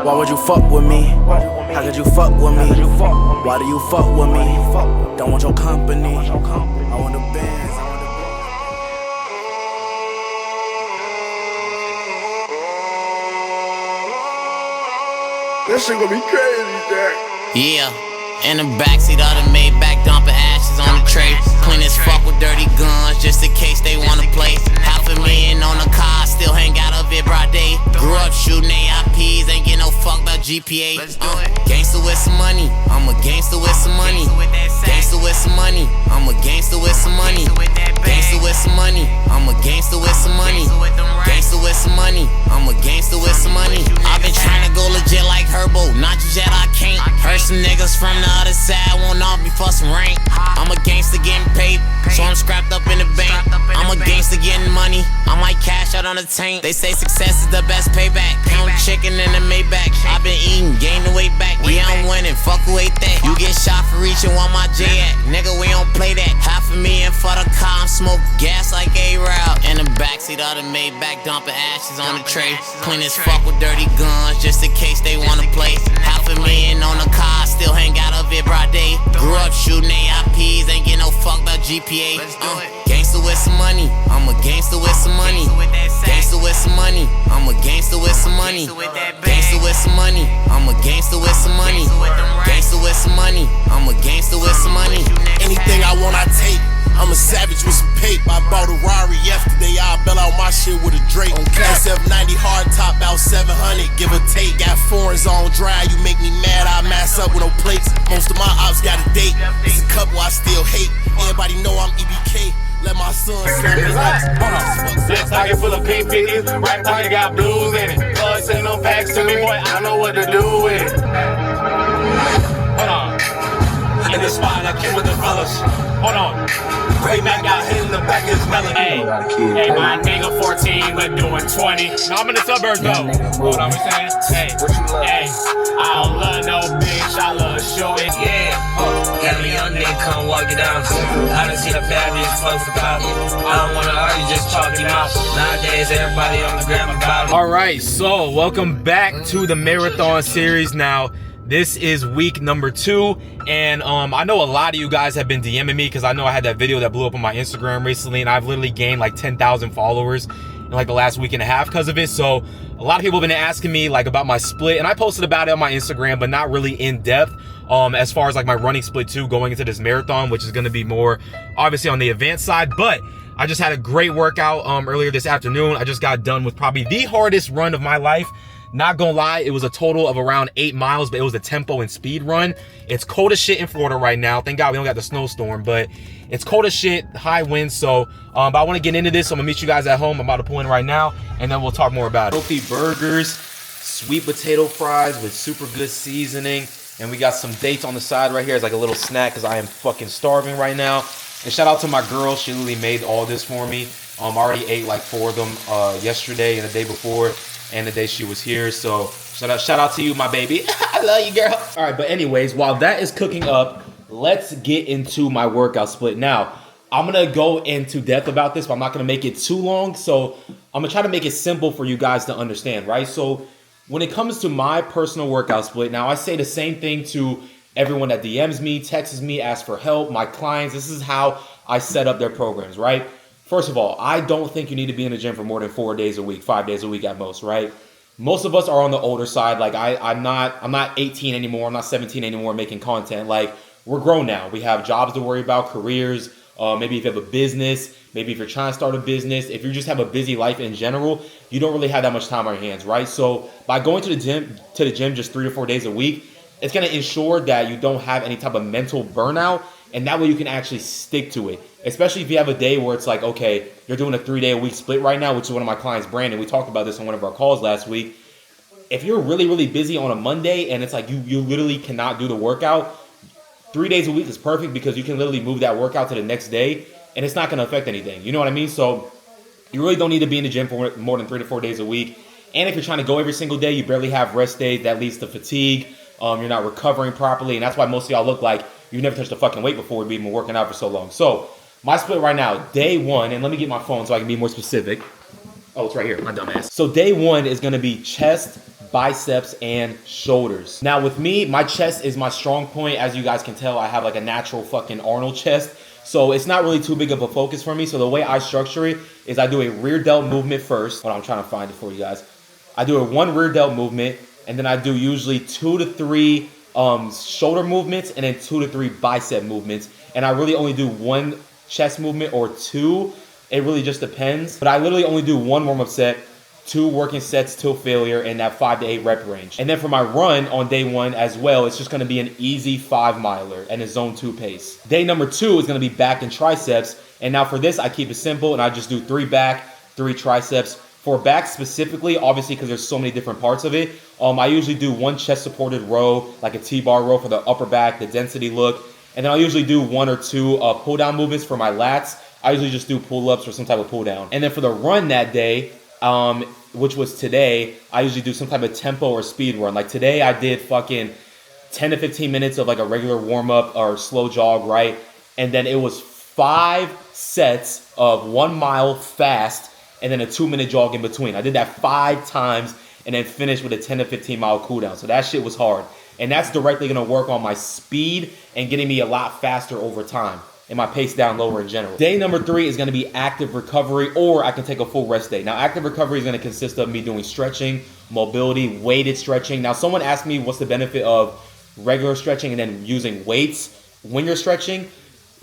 Why would you fuck with me? How could you fuck with me? Why do you fuck with me? Don't want your company. I want the bands. That shit gonna be crazy, Jack. Yeah, in the backseat of the Maybach, dumping ashes on the tray. Clean as fuck with dirty guns, just in case they wanna play. $500,000 on the car, still hang out of it broad day. Grew up shooting AIPs, ain't get no fuck about GPA. Gangster with some money, I'm a gangster with some money. Gangster with some money, I'm a gangster with some money. Gangster with some money, I'm a gangster with some money. Gangster with some money, I'm a gangster with some money. I've been trying to go legit like Herbo, not just yet I can't. Heard some niggas from the other side won't off me for some rank. I'm a gangster getting paid, so I'm scrapped up in the bank. I'm a gangster getting money, I might cash out on the tank. They say success is the best payback. Count chicken in the Maybach. I've been eating, gain the weight back. Yeah, I'm winning, fuck who ate that. You get shot for reaching while my J at. Nigga, we don't play that. $500,000 for the car, I'm smoke gas like A-Route. In the backseat of the Maybach, dumping ashes on the tray. Clean as fuck with dirty guns, just in case they wanna play. $500,000 on the car, still hang out of it broad day. Grew up shooting AIPs, ain't get no fuck about GPA. Gangster with some money, I'm a gangster with some money. Gangster with some money, I'm a gangster with some money. Gangster with some money, I'm a gangster with some money. Gangster with some money, I'm a gangster with some money. Anything I want, I take. I'm a savage with some pape. I bought a Rari yesterday. I bail out my shit with a Drake. SF90 hard top out 700, give or take. Got foreigns on dry. You make me mad. I mass up with no plates. Most of my ops got a date. It's a couple I still hate. Everybody know I'm EBK. Let my son snap his legs. Left pocket full of pink 50s, right pocket got blues in it. Blood sending them packs to me, boy, I don't know what to do with it. Hold on. In the spot, I came with the fellas. Hold on. Gray Mac got hit in the back of his melon. Hey, my nigga 14, but doing 20. No, I'm in the suburbs though. Hold on, we saying? Hey, I don't love no bitch, I love shorty. Yeah. Got a young nigga come walk it down. I done seen a bad bitch fuck for pop. I don't wanna argue, just talk him out. Nowadays, everybody on the gram about it. Alright, so welcome back to the marathon series. Now, this is week number 2, and I know a lot of you guys have been DMing me because I know I had that video that blew up on my Instagram recently, and I've literally gained like 10,000 followers in like the last week and a half because of it. So a lot of people have been asking me like about my split, and I posted about it on my Instagram, but not really in depth as far as like my running split too, going into this marathon, which is going to be more obviously on the advanced side. But I just had a great workout earlier this afternoon. I just got done with probably the hardest run of my life. Not gonna lie, it was a total of around 8 miles, but it was a tempo and speed run. It's cold as shit in Florida right now. Thank God we don't got the snowstorm, but it's cold as shit, high winds. So, but I wanna get into this. So I'm gonna meet you guys at home. I'm about to pull in right now, and then we'll talk more about it. Healthy burgers, sweet potato fries with super good seasoning. And we got some dates on the side right here as like a little snack because I am fucking starving right now. And shout out to my girl. She literally made all this for me. I already ate like 4 of them yesterday and the day before, and the day she was here. So shout out to you, my baby. I love you, girl. All right, but anyways, while that is cooking up, let's get into my workout split. Now, I'm gonna go into depth about this, but I'm not gonna make it too long. So I'm gonna try to make it simple for you guys to understand, right? So when it comes to my personal workout split, now I say the same thing to everyone that DMs me, texts me, asks for help, my clients. This is how I set up their programs, right? First of all, I don't think you need to be in the gym for more than 4 days a week, 5 days a week at most, right? Most of us are on the older side. Like I'm not 18 anymore. I'm not 17 anymore making content. Like we're grown now. We have jobs to worry about, careers. Maybe if you have a business, maybe if you're trying to start a business, if you just have a busy life in general, you don't really have that much time on your hands, right? So by going to the gym just 3 to 4 days a week, it's going to ensure that you don't have any type of mental burnout, and that way you can actually stick to it. Especially if you have a day where it's like, okay, you're doing a 3-day-a-week split right now, which is one of my clients, Brandon. We talked about this on one of our calls last week. If you're really, really busy on a Monday and it's like you literally cannot do the workout, 3 days a week is perfect because you can literally move that workout to the next day and it's not going to affect anything. You know what I mean? So you really don't need to be in the gym for more than 3 to 4 days a week. And if you're trying to go every single day, you barely have rest days. That leads to fatigue. You're not recovering properly. And that's why most of y'all look like you've never touched a fucking weight before. We've been working out for so long. So my split right now, day 1, and let me get my phone so I can be more specific. Oh, it's right here, my dumb ass. So day 1 is going to be chest, biceps, and shoulders. Now with me, my chest is my strong point. As you guys can tell, I have like a natural fucking Arnold chest. So it's not really too big of a focus for me. So the way I structure it is I do a rear delt movement first. Hold on, I'm trying to find it for you guys. I do a 1 rear delt movement, and then I do usually 2 to 3 shoulder movements, and then 2 to 3 bicep movements. And I really only do 1 chest movement or 2. It really just depends. But I literally only do 1 warm-up set, 2 working sets till failure in that 5 to 8 rep range. And then for my run on day 1 as well, it's just gonna be an easy 5 miler and a zone 2 pace. Day number 2 is gonna be back and triceps. And now for this, I keep it simple and I just do 3 back, 3 triceps. For back specifically, obviously because there's so many different parts of it, I usually do 1 chest supported row, like a T-bar row for the upper back, the density look. And then I'll usually do 1 or 2 pull down movements for my lats. I usually just do pull-ups or some type of pull down. And then for the run that day, which was today, I usually do some type of tempo or speed run. Like today I did fucking 10 to 15 minutes of like a regular warm-up or slow jog, right? And then it was 5 sets of 1 mile fast and then a 2-minute jog in between. I did that 5 times and then finished with a 10 to 15 mile cool down. So that shit was hard. And that's directly gonna work on my speed and getting me a lot faster over time and my pace down lower in general. Day number 3 is gonna be active recovery, or I can take a full rest day. Now, active recovery is gonna consist of me doing stretching, mobility, weighted stretching. Now, someone asked me what's the benefit of regular stretching and then using weights when you're stretching.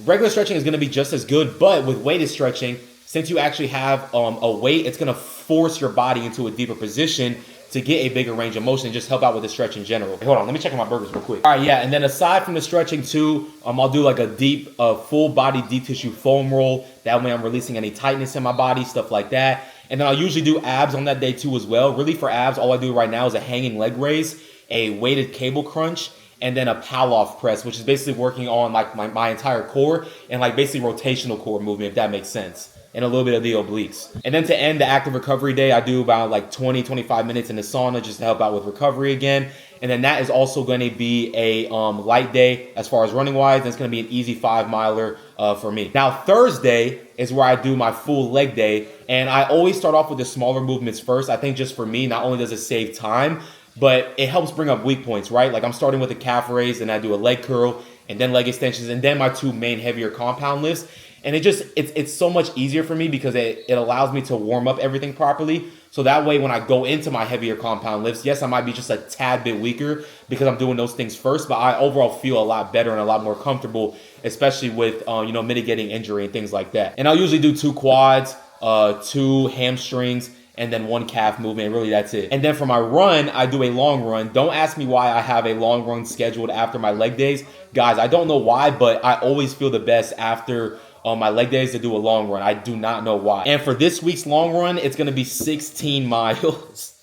Regular stretching is gonna be just as good, but with weighted stretching, since you actually have a weight, it's gonna force your body into a deeper position to get a bigger range of motion and just help out with the stretch in general. Hey, hold on, let me check on my burgers real quick. All right, yeah, and then aside from the stretching too, I'll do like a deep, full body deep tissue foam roll. That way I'm releasing any tightness in my body, stuff like that. And then I'll usually do abs on that day too as well. Really for abs, all I do right now is a hanging leg raise, a weighted cable crunch, and then a pow-off press, which is basically working on like my entire core and like basically rotational core movement, if that makes sense. And a little bit of the obliques. And then to end the active recovery day, I do about like 20, 25 minutes in the sauna just to help out with recovery again. And then that is also going to be a light day as far as running wise. And it's going to be an easy 5 miler for me. Now Thursday is where I do my full leg day. And I always start off with the smaller movements first. I think just for me, not only does it save time, but it helps bring up weak points, right? Like I'm starting with a calf raise and I do a leg curl and then leg extensions and then my 2 main heavier compound lifts. And it's so much easier for me because it allows me to warm up everything properly. So that way when I go into my heavier compound lifts, yes, I might be just a tad bit weaker because I'm doing those things first, but I overall feel a lot better and a lot more comfortable, especially with mitigating injury and things like that. And I'll usually do 2 quads, 2 hamstrings, and then 1 calf movement. Really, that's it. And then for my run, I do a long run. Don't ask me why I have a long run scheduled after my leg days. Guys, I don't know why, but I always feel the best after my leg days to do a long run. I do not know why. And for this week's long run, it's gonna be 16 miles.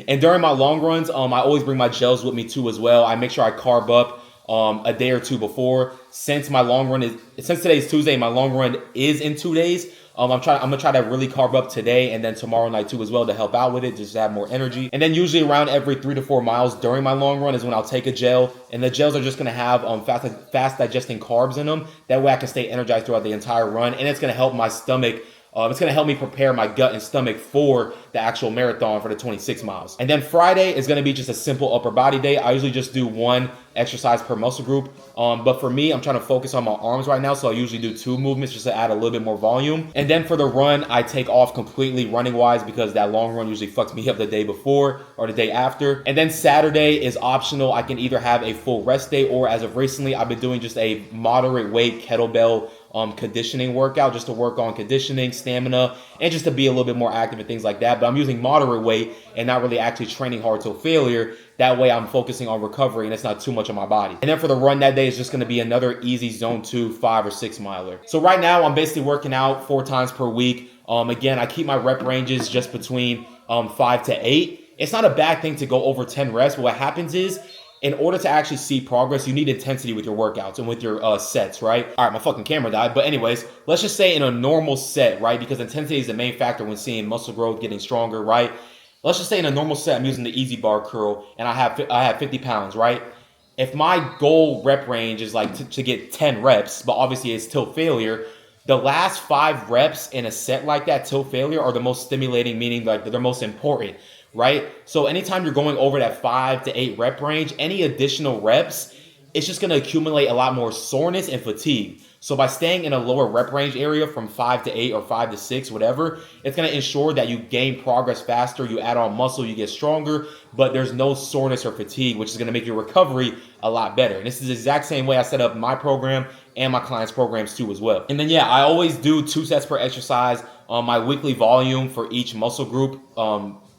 And during my long runs, I always bring my gels with me too as well. I make sure I carb up a day or 2 before. Since today's Tuesday, my long run is in 2 days. I'm gonna try to really carb up today and then tomorrow night too as well to help out with it, just to have more energy. And then usually around every 3 to 4 miles during my long run is when I'll take a gel, and the gels are just gonna have fast digesting carbs in them. That way I can stay energized throughout the entire run, and it's gonna help my stomach. It's going to help me prepare my gut and stomach for the actual marathon for the 26 miles. And then Friday is going to be just a simple upper body day. I usually just do 1 exercise per muscle group. But for me, I'm trying to focus on my arms right now. So I usually do 2 movements just to add a little bit more volume. And then for the run, I take off completely running wise because that long run usually fucks me up the day before or the day after. And then Saturday is optional. I can either have a full rest day, or as of recently, I've been doing just a moderate weight kettlebell conditioning workout just to work on conditioning, stamina, and just to be a little bit more active and things like that. But I'm using moderate weight and not really actually training hard till failure. That way I'm focusing on recovery and it's not too much on my body. And then for the run that day, it's just going to be another easy zone 2, 5 or 6 miler. So right now I'm basically working out 4 times per week. Again, I keep my rep ranges just between 5 to 8. It's not a bad thing to go over 10 reps, but what happens is, in order to actually see progress, you need intensity with your workouts and with your sets, right? All right, my fucking camera died. But anyways, let's just say in a normal set, right? Because intensity is the main factor when seeing muscle growth, getting stronger, right? Let's just say in a normal set, I'm using the easy bar curl and I have 50 pounds, right? If my goal rep range is like to get 10 reps, but obviously it's till failure, the last 5 reps in a set like that till failure are the most stimulating, meaning like they're most important. right? So anytime you're going over that 5 to 8 rep range, any additional reps, it's just going to accumulate a lot more soreness and fatigue. So by staying in a lower rep range area from 5 to 8 or 5 to 6, whatever, it's going to ensure that you gain progress faster, you add on muscle, you get stronger, but there's no soreness or fatigue, which is going to make your recovery a lot better. And this is the exact same way I set up my program and my clients' programs too as well. And then yeah, I always do 2 sets per exercise. My weekly volume for each muscle group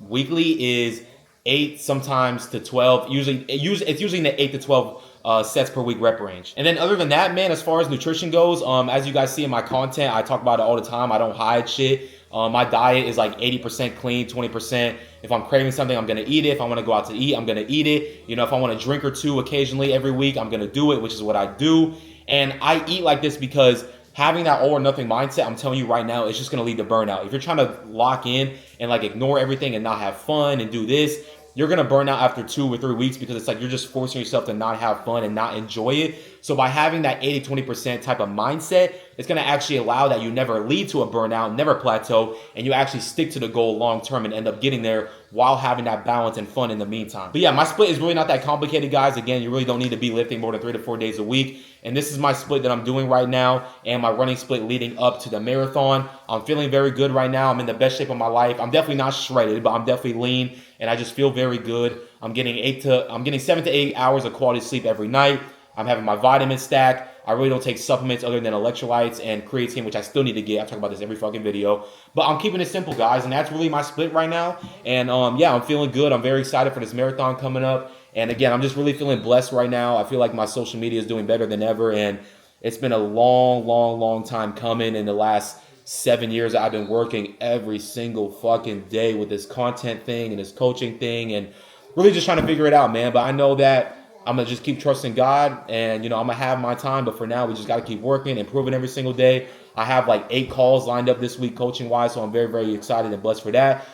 weekly is 8 sometimes to 12. It's usually in the 8 to 12 sets per week rep range. And then other than that, man, as far as nutrition goes, as you guys see in my content, I talk about it all the time. I don't hide shit. My diet is like 80% clean, 20%. If I'm craving something, I'm going to eat it. If I want to go out to eat, I'm going to eat it. You know, if I want a drink or two occasionally every week, I'm going to do it, which is what I do. And I eat like this because having that all or nothing mindset, I'm telling you right now, it's just going to lead to burnout. If you're trying to lock in and like ignore everything and not have fun and do this, you're going to burn out after 2 or 3 weeks because it's like you're just forcing yourself to not have fun and not enjoy it. So by having that 80-20% type of mindset, it's going to actually allow that you never lead to a burnout, never plateau, and you actually stick to the goal long term and end up getting there while having that balance and fun in the meantime. But yeah, my split is really not that complicated, guys. Again, you really don't need to be lifting more than 3 to 4 days a week. And this is my split that I'm doing right now and my running split leading up to the marathon. I'm feeling very good right now. I'm in the best shape of my life. I'm definitely not shredded, but I'm definitely lean and I just feel very good. I'm getting 7 to 8 hours of quality sleep every night. I'm having my vitamins stacked. I really don't take supplements other than electrolytes and creatine, which I still need to get. I talk about this every fucking video. But I'm keeping it simple, guys, and that's really my split right now. And yeah, I'm feeling good. I'm very excited for this marathon coming up. And again, I'm just really feeling blessed right now. I feel like my social media is doing better than ever. And it's been a long time coming. In the last 7 years, I've been working every single fucking day with this content thing and this coaching thing and really just trying to figure it out, man. But I know that I'm going to just keep trusting God and, you know, I'm going to have my time. But for now, we just got to keep working, improving every single day. I have like 8 calls lined up this week coaching-wise, so I'm very excited and blessed for that.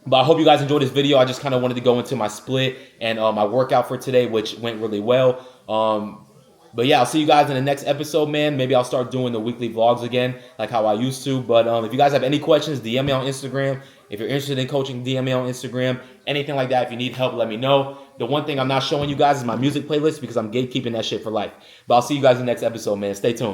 But I hope you guys enjoyed this video. I just kind of wanted to go into my split and my workout for today, which went really well. But yeah, I'll see you guys in the next episode, man. Maybe I'll start doing the weekly vlogs again, like how I used to. But if you guys have any questions, DM me on Instagram. If you're interested in coaching, DM me on Instagram. Anything like that, if you need help, let me know. The one thing I'm not showing you guys is my music playlist because I'm gatekeeping that shit for life. But I'll see you guys in the next episode, man. Stay tuned.